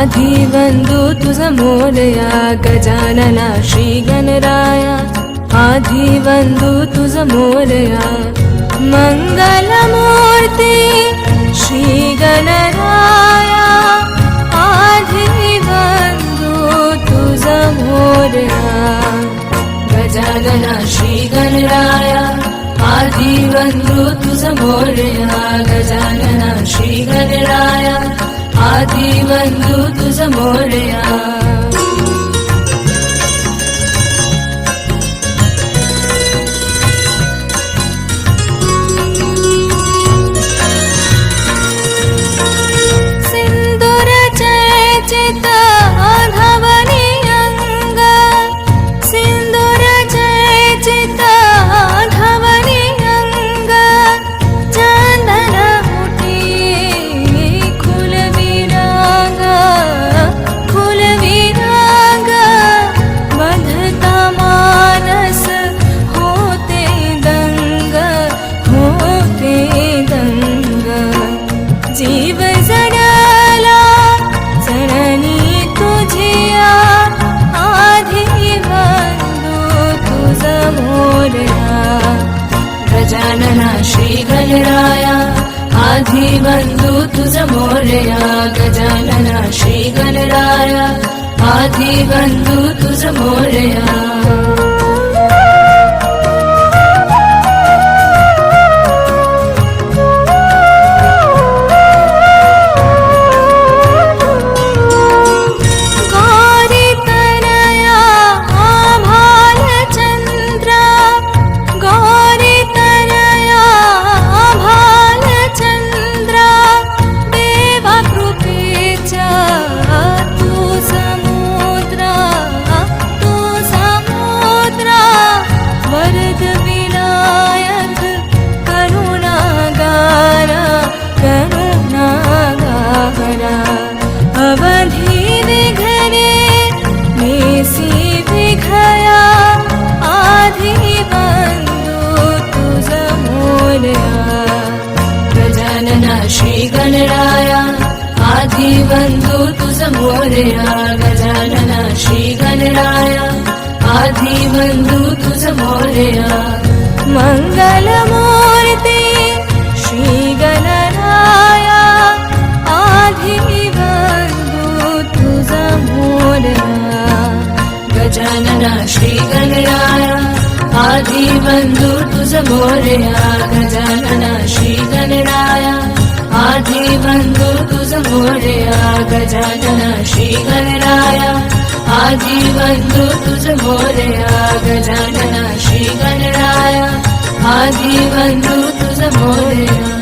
आधी बंधू तुझ मोरया गजानना श्री गणराया आधी बंधू तुझ मोरया मंगलमूर्ती श्री गणराया आधी बंधू तुझ मोरया गजानना श्री गणराया आधी बंधू तुझ मोरया गजानना श्री गणराया आधी बंधू तुझ मोरया सिंदूर चर्चित धवनी अंग सिंदूर चर्चित धवनी अंग चंदन मुठी खुल विराग बंधता मानस होते दंग जीव जडला चरणी तुझिया आधी बंधू तुझ मोरया गजानना श्री गणराया आधी बंधू तुझ मोरया गजानना श्री गणराया आधी बंधू तुझ मोरया अवधि विघने नेसी विघया आधी बंधू तुझ मोरया गजानना श्री गणराया आधी बंधू तुझ मोरया गजानना श्री गणराया आधी बंधू तुझ मोरया मंगलमूर्ती श्री गणराया आधी गजानना श्री गणराया आधी बंधू तुझ मोरया गजानना श्री गणराया आधी बंधू तुझ मोरया गजानना श्री गणराया आधी बंधू तुझ मोरया गजानना श्री गणराया आधी बंधू तुझ मोरया